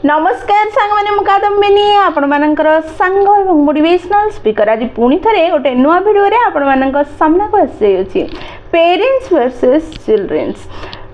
नमस्कार सांग मैंने मुकादम्बिनी आपण मानकर सांग एवं मोटिवेशनल स्पीकर आज पुणी थे गोटे नुआ भिडियो रे आपण मानक सामना को आसी पेरेंट्स वर्सेस चिल्ड्रेन्स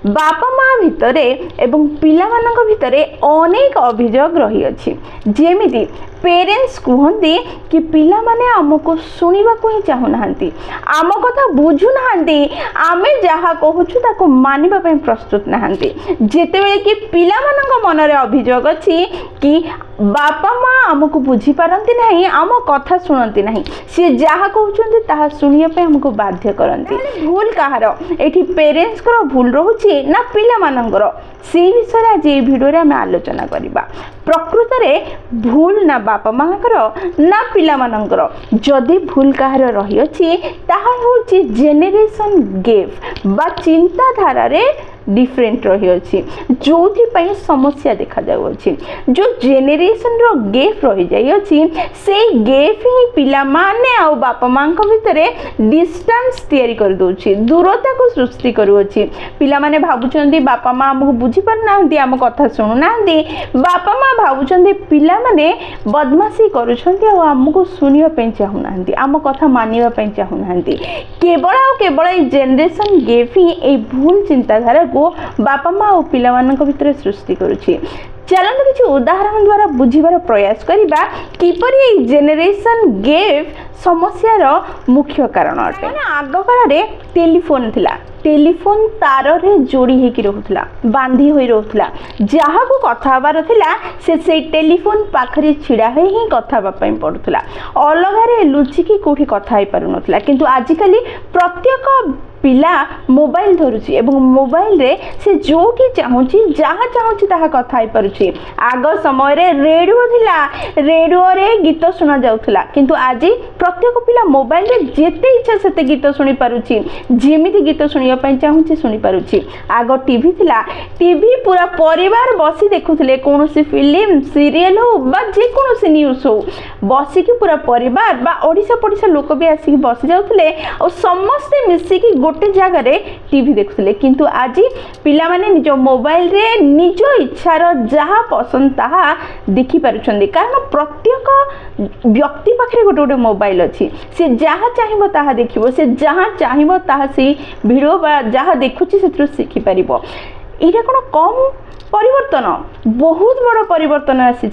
बापा माँ भितर एवं पिला मानक भितर अनेक अभियोग रही अछि जेमिति पेरेंट्स कहते कि पिला माने आमको सुनिबा को ही चाहू नाहंती आम कथा बुझु नाहंती आमे जहा कहूछु ताको मानिबा पे प्रस्तुत नाहंती जेतेबेले कि पिला मानक मन रे अभियोग अछि कि बापा माँ आमको बुझी पारंती नहीं आम कथा सुनती नहीं सी जहा कहउछंती ताहा सुनिया पे हमको बाध्य करंती भूल कहार एठी पेरेंट्स को भूल रहउछि ना पिला मानकर से विषय आज ये भिडियो रे हमें आलोचना करिबा प्रकृत रे भूल ना बापा मानकर ना पिला मानकर जदि भूल कहार रही अछि ताहा होछि जेनेरेशन गैप बा चिंताधारा रे डिफरेंट रही अछि जोथि पई समस्या देखा जाउ अछि जो जेनेरेशन रो गैप रही जाई अछि से गैप ही पिला माने आ बापा मां को भितरे डिस्टेंस तयारी कर दोछि दूरता को सृष्टि करू अछि पिला माने भाबुचंदी बापा मां हमको बुझी पर नांदी हम कथा सुनु नांदी बापा मां भाबुचंदी पिला माने बदमाशी करूछंती आ हमको सुनिया पे चाहू नांदी हम कथा मानिबा पे चाहू नांदी केवल ए जेनेरेशन गैप ही ए भूल चिंताधारा को बापा माँ और पिला मानक भितर सृष्टि करुछि चलନ୍ତୁ କିଛି उदाहरण द्वारा बुझिबार प्रयास करिबा किपरि जेनेरेशन गैप समस्यार मुख्य कारण अटे आग काल रे टेलीफोन थिला टेलीफोन तार रे जोड़ी हेकि रहउथला बांधी होई रहउथला जहा को कथा हबार थिला से टेलीफोन पाखरे छिड़ा हे ही कथा बा पई पडुथला अलग रे लुचि की कोठी कथा हे पारु नथला किंतु आजिकली प्रत्येक पिला मोबाइल धरुछि एवं मोबाइल रे से जोटी चाहूछि जहाँ चाहूछि ताहा कथा हे पारुछि आग समय रे रेडियो थिला रेडियो रे गीत सुना जाउथला किंतु आज प्रत्येक पिला मोबाइल रे जेते इच्छा सेते गीत सुनि पारुछि जेमिति गीत सुनिया पई चाहूछि सुनि पारुछि आग टीवी थिला टीवी पूरा परिवार बसी देखुथिले कोनोसी फिल्म सीरियल हो बा जे कोनोसी न्यूज़ हो बसी की पूरा परिवार बा ओडिसा पडिसा लोक भी आसी बसी जाउथिले और समस्त मिसी की गोटे जगह रे टीवी देखुथिले किंतु आज पिला माने निज मोबाइल रे निज इच्छार जहा पसंद ताहा देखि पारुछंदी कारण प्रत्येक व्यक्ति पाखरे गोटे गोटे मोबाइल अछि से जहा चाहिबो ताहा देखिबो से जहा चाहिबो ताहा से वीडियो बा जहा देखुछि सेत्रु सिखि परिबो एटा कोन कम परिवर्तन बहुत बड़ परिवर्तन आसी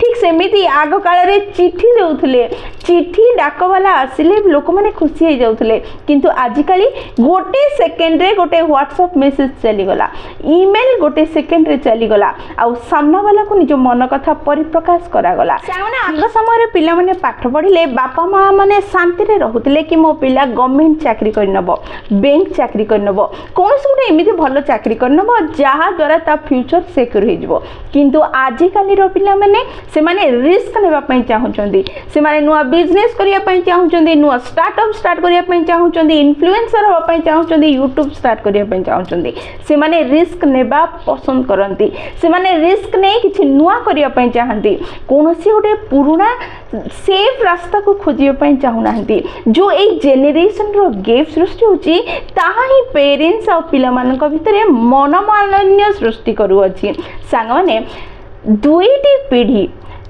ठीक सेमिति आग काल रे चिट्ठी देउथले चिट्ठी डाकवाला आसिले लोक माने खुशी हो जाउथले किंतु आजिकली गोटे सेकेंड रे गोटे व्हाट्सएप मेसेज चली गला ईमेल गोटे सेकेंड रे चली गला आ सामना वाला को निज मन कथा परिप्रकाश करा गला सामने आग समय रे पिला माने पाठ पढिले बापा मां माने शांति रे रहउथले कि मो पिला गवर्नमेंट चाकरी कर नबो बैंक चाकरी कर नबो कोनस गोटे एमिति भलो चाकरी कर नबो जहा द्वारा ता फ्यूचर सेक्योर हो जिवो किंतु आजि काली रो पिला माने से माने रिस्क नेबा पई चाहुचंदी से माने नुवा बिजनेस करिया पई चाहुचंदी नुवा स्टार्टअप स्टार्ट करिया पई चाहुचंदी इन्फ्लुएंसर होबा पई चाहुचंदी यूट्यूब स्टार्ट करिया पई चाहुचंदी से माने रिस्क नेबा पसंद करंती से माने रिस्क नै किछि नुवा करिया पई चाहंती कोनोसी गोटे पुराना सेफ रास्ता को खोजिया पई चाहू नाहंती जो ए जेनेरेशन रो गैप सृष्टि होची ताहा ही पेरेंट्स और पिला मानक भितरे मनमालिन्य सृष्टि करू अछि सांग माने दुईटी पीढ़ी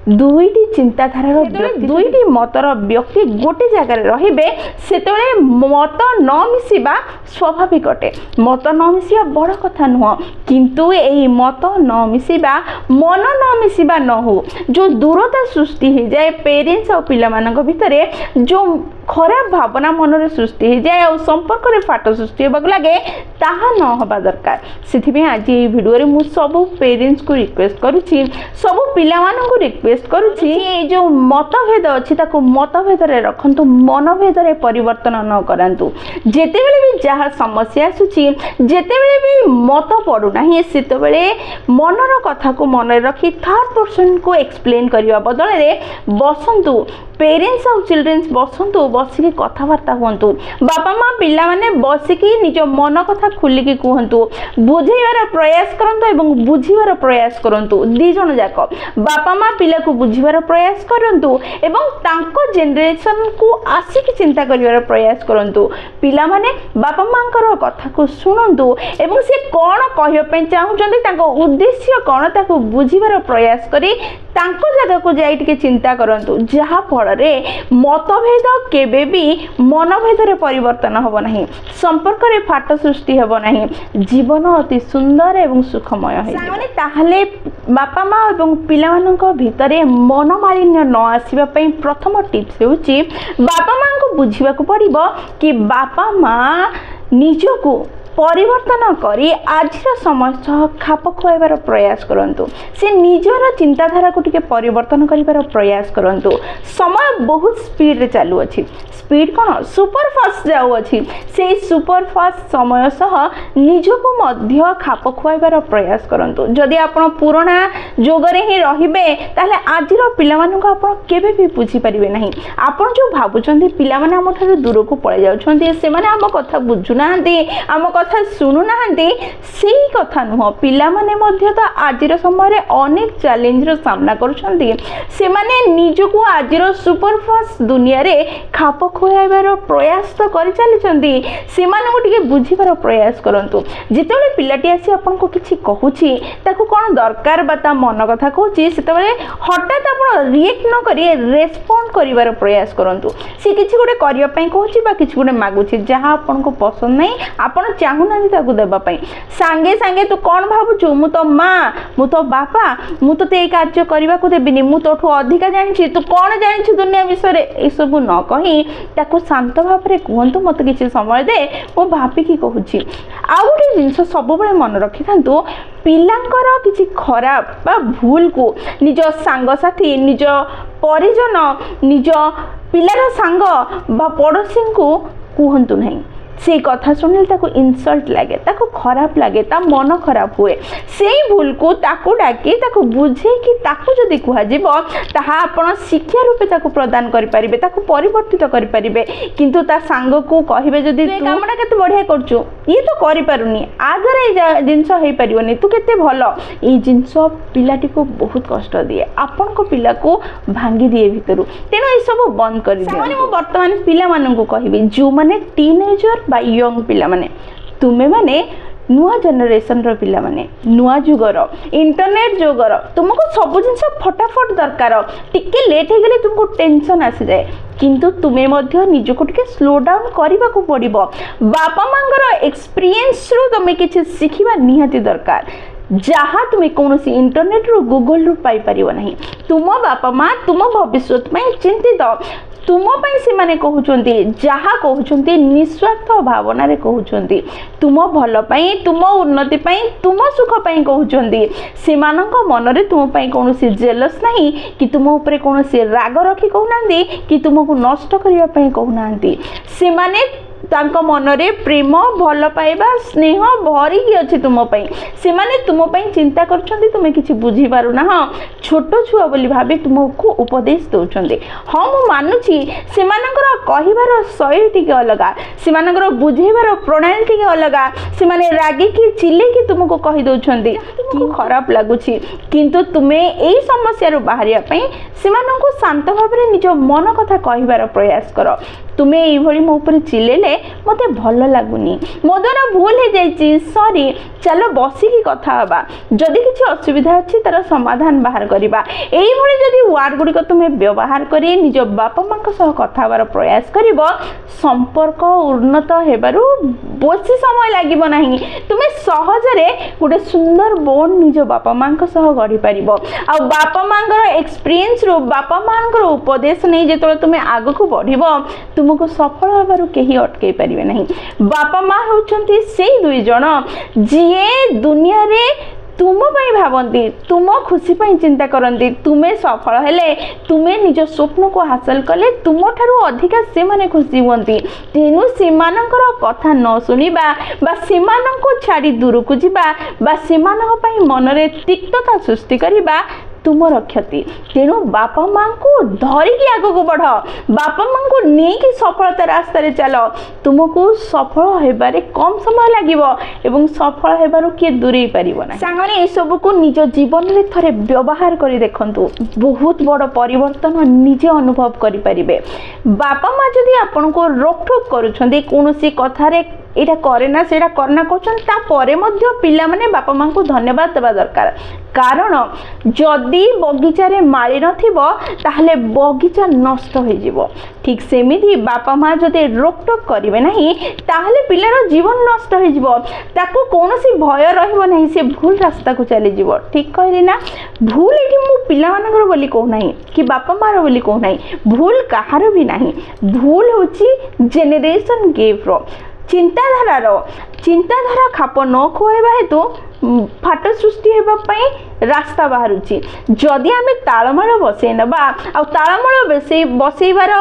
दुईटी चिंताधारा दुईटी मतर व्यक्ति गोटे जगह रहिबे सेतबेले मत न मिसिबा स्वाभाविक अटे मत न मिसिबा बड़ कथा नुह किंतु एही मत न मिसिबा मन न मिसिबा न हो जो दूरता सृष्टि हो जाए पेरेंट्स और पिला मानक भितरे जो खराब भावना मन रे सृष्टि हो जाए और संपर्क रे फाट सृष्टि होबाक लागे ताहा न होबा दरकार सेथिबे आज ए वीडियो रे मु सब पेरेंट्स को रिक्वेस्ट करूची सब पिला मानन को रिक्वेस्ट करूची ए जो मतभेद अछि ताको मतभेद रे रखंतु मनभेद रे परिवर्तन न करंतु जेतेबेले भी जहा समस्या आसुची जेतेबेले भी मत पडु नाही सेतेबेले मनर कथा को मन रे रखी थर्ड पर्सन को एक्सप्लेन करिवा बदल रे बसंतु पेरेंट्स और चिल्ड्रेन्स बसतु बसिकी कथबार्ता हुंतु बापा माँ पिला माने बसिकी निज मन कथा खुलिकी कहतु बुझेबार प्रयास करंतु एवं बुझीबार प्रयास करंतु दी जण जाक बापा माँ पिला को बुझीबार प्रयास करंतु एवं तांको जनरेशन को आसिकी चिंता करिवार प्रयास करंतु पिला माने बापा माँ कथा को शुणु एवं से कौन कहवाई चाहूँगी तांको उद्देश्य कौन ताको बुझीबार प्रयास करी तांको जगह को जाई टिके चिंता करंतु जहा फल रे मतभेद केबे भी मनभेद रे परिवर्तन होबो नाही संपर्क रे फाट सृष्टि होबो नाही जीवन अति सुंदर एवं सुखमय होई माने ताहले बापा माँ एवं पिला मानक भितरे मनमालिन्य न आसीबा पई प्रथम टिप्स हेउची बापा माँ को बुझीबा को पड़िबो कि बापा माँ निजको परिवर्तन करी आज समय सह खाप खुआइबार प्रयास करंतु से निजर चिंताधारा को टिके परिवर्तन करिबार प्रयास करंतु समय बहुत स्पीड रे चालू अछि स्पीड कौन सुपर फास्ट जाऊ अछि से सुपर फास्ट समय सह निजको मध्य खाप खुआइबार प्रयास करंतु जदि आपण पुराना जोगरे ही रहिबे ताले आजिर पिला मानक आपण केबे भी बुझी परिबे नाही आपण जो भाबुचंदी पिला माने हम ठाରୁ दूरको पळे जाउछंती से माने हम कथा बुझु नाहंती हम कथा शुणु नाहंती सेही कथा नुह पिला माने मध्य तो आजिर समय रे अनेक चैलेंज रो सामना करूछंती से माने निजको आजिर सुपर फास्ट दुनिया रे खाप खुआइबार प्रयास तो करि चलीचंती से माने टिके बुझीबार प्रयास करंतु जेतेबेले पिलाटी आसी आपन को किछि कहूछि ताको कोन दरकार बाता मन कथा कहूछि सेतेबेले हठात आपण रिएक्ट न करी रेस्पोंड करिवार प्रयास करंतु से किछि गोटे करिया पई कहूछि बा किछि गोटे मागुछि जहा आपन को पसंद नै आपण चाहू ना ताको देबा पई सांगे सांगे तू कोन भाबुछु मु तो मां मु तो बापा मु तो ते कार्य करबा को देबिनी मु तोठू अधिका जानिछि तू कोन जानिछु दुनिया विषय रे ए सब न कहि ताको शांत भाव रे कहंतु मते किछि समय दे मु भाबी की कहूछि आ गोटे जिंस सब बेले मन रखि थांतु पिलांकर किछि खराब बा भूल को निज सांग साथी निज परिजन निज पिलार सांग बा पड़ोसी को कहंतु नहीं से कथा शुणिले ताको इनसल्ट लगे ताको खराब लगे ता मन खराब हुए से भूल को ताको डाकी ताको बुझे कि ताको जदि कुहा जीवो ताहा आपण शिक्षा रूपे ताको प्रदान करि परिबे ताको परिवर्तित करि परिबे किंतु ता सांग को कहिबे जदि तू कामडा केते बढ़िया करछु ये तो करि पारुनी आगरे ए जिंस हेई परिबोनी तू केते भलो ए जिंस पिलाटी को बहुत कष्ट दिए आपण को पिला को भांगी दिए भितरु तेनो ए सब बंद करि दियो माने मो वर्तमान पिला मानन को कहिबे जो माने टीनेजर बा यंग पिला माने तुमे माने नुआ जनरेशन रो पिला माने नुआ जुगर इंटरनेट जुगर तुमको सब जिंस फटाफट दरकार टिके लेट हे गेले तुमको टेंशन आसी जाए किंतु तुमे मध्य निजको टिके स्लो डाउन करबा को पड़िबो बापा मांगर एक्सपीरियंस रो तुमे किछि सिखिबा निहाती दरकार जहाँ तुम्हें कौन सी इंटरनेट रू गूगल रू पाई परिव नहीं तुम बापा माँ तुम भविष्य में चिंतित तुम से माने कहउचंती जहाँ कहउचंती निस्वार्थ भावना रे कहउचंती तुम भल पई तुम उन्नति पई तुम सुख पई कहउचंती सेमानंक मन रे तुम पई कोनोसी जेलस नहीं कि तुम ऊपर कोनोसी राग रखी कहउनांती कि तुमको नष्ट करिया पई कहउनांती से माने तांको मन रे प्रेम भल पाइबा स्नेह भरी की अछि तुम पई से माने तुम पई चिंता करछंती तुमे किछि बुझी पारु ना हां छोटो छुआ बोली भाबी तुमको उपदेश दउछंती हां मु मानुछि से मानकर कहिबार शैली टिके अलगा से मानकर बुझेबार प्रणाली टिके अलगा से माने रागी की चिल्ले की तुमको कहि दउछंती तुमको खराब लागुछि किंतु तुमे एई समस्या रो बाहरिया पई से मानको शांत भाबरे निज मन कथा कहिबार प्रयास करो तुमे एई भली मो ऊपर चिल्लेले मते भल लागुनी मो द्वारा भूल हो जाइए सॉरी चलो बसिकी कथा हबा जदि किछि असुविधा अछि तार समाधान बाहर करबा एई भली जदि वर्ड गुडी को तुमे व्यवहार करी निज बापा मां को सह कथा हबार प्रयास करिवो संपर्क उन्नत हेबारु बेसी समय लागिबो नाही तुमे सहज रे गोटे सुंदर बॉन्ड निज बापा मां को सह गढी परिबो आ बापा मांगर एक्सपीरियंस रो बापा मांगर उपदेश नै जेतोले तुमे आगु को बढ़िबो तुमको सफल हबारु केही अटके पारिबे नहीं बापा माँ होचंती से दुई जण जिए दुनिया रे तुम पई भावंती तुम खुशी पई चिंता करंती तुमे सफल हेले तुमे निज स्वप्न को हासिल कले तुम ठारू अधिका से माने खुशी हुंती तेनु सेमानकर कथा न सुनिबा बा सेमानको छाड़ी दूर को जिबा बा सेमानक पई मन रे तिक्तता सृष्टि करिबा तुमर क्षति। तेणु बापा माँ को धरिकी आगक बढ़, बापा माँ को नहीं सफलता रास्ता चल, तुमको सफल होबारे कम समय लगे सफल होबार किए दूरे पारना। सांगने ये सब को निज जीवन में थरे व्यवहार कर देखंतु, बहुत बड़ परिवर्तन निजे अनुभव करि परिबे। बापा माँ जदि आपन को रोकठोक करूछंदी कोनोसी कथारे एटा करे ना सेटा करना कहछन, ता परे मध्य पिला माने बापा माँ को धन्यवाद देवा दरकार। कारण जदि बगीचा रे माली नथिबो ताहले बगीचा नष्ट हो जिवो। ठीक सेमिति बापा माँ जदि रोकटोक करिवे नहीं ताहले पिलार जीवन नष्ट हो जिवो, ताको कोनोसी भय रहइबो नहीं, से भूल रास्ता को चली जिवो। ठीक कहली ना? भूल एठी मु पिला मानकर बोली कहू नहीं कि बापा माँ रो बोली कहू नहीं, भूल कहार भी नहीं। भूल होची जेनेरेशन गेप रो चिंताधारा खाप न खुआइबा हेतु फाट सृष्टि हेबाई रास्ता बाहर। जदि आम तालमेल बसई नबा आ तालमेल बसईबार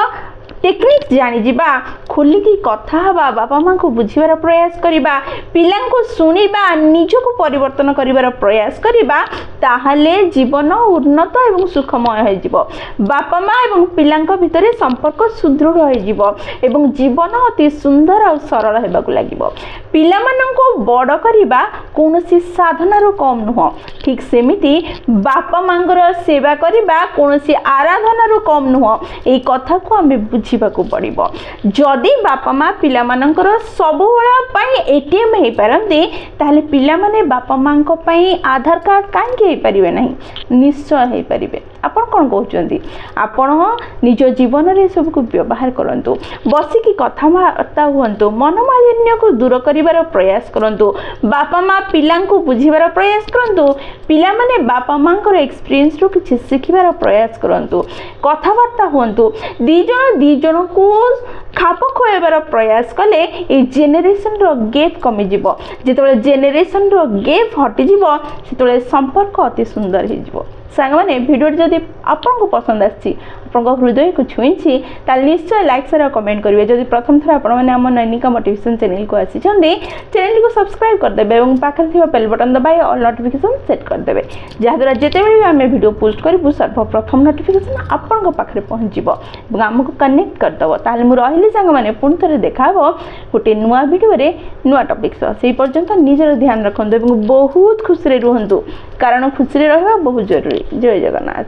टेक्निक जानी जिबा, खोलिकी कथा हवा, बापा माँ को बुझीबार प्रयास करिबा, पिला को सुनिबा, निजको परिवर्तन करिबार प्रयास करिबा, ताहले जीवन उन्नत एवं सुखमय हो जिवो। बापा माँ एवं पिलांको भितरे संपर्क सुदृढ़ हो जिवो एवं जीवन अति सुंदर और सरल हेबाकु लागिवो। पिला माननको बड़ करिबा कोनोसी साधनारो कम नुह। ठीक सेमिति बापा मांगर सेवा करिबा कोनोसी आराधनारो कम नुह। एई कथा को आमे बुझिबाकु पड़िबो। जदि बापा माँ पिला मानकर सबुबेला पई एटीएम हे पारंती ताहले पिला माने बापा माँ को पई आधार कार्ड काहे हे परिबे नहीं? निश्चय हे परिबे। आपण कोन कहउचंदी? आपण निज जीवन रे सब को व्यवहार करंतु, बसिकी कथाबार्ता हुअंतु, मनोमालिन्य को दूर करिवार प्रयास करंतु, बापा माँ पिला को बुझीबार प्रयास करंतु, पिला माने बापा माँ को एक्सपीरियंस रो किछि सिखिबार प्रयास करंतु, कथाबार्ता हुअंतु। दी जन को खाप खुआइबार प्रयास कले ए जेनेरेशन रो गैप कमी जिवो। जेतबेले जेनेरेशन रो गैप हटि जिवो सेतबेले संपर्क अति सुंदर हे जिवो। सांग माने वीडियो जदि आपन को पसंद आछि, आपन को हृदय को छुईछि, ताल निश्चय लाइक शेयर कमेंट करिवे। जदि प्रथम थरा आपन माने हम नैनिका मोटिवेशन चैनल को आछि छन्दी, चैनल को सब्सक्राइब कर देबे एवं पाखर थिबा बेल बटन दबाइ ऑल नोटिफिकेशन सेट कर देबे, जहा द्वारा जेतेबेले हम वीडियो पोस्ट करिबु सर्वप्रथम नोटिफिकेशन आपन को पाखरे पहुंच जिवो एवं हमको कनेक्ट कर दबो। ताल मु रहिली सांग माने पुन थरे देखाबो गोटे नुवा वीडियो रे नुवा टॉपिक सह। सेही पर्यंत निजर ध्यान रखंतु एवं बहुत खुशी रे रहंतु, कारण खुशी रे रहबा बहुत जरूरी। जय जगन्नाथ।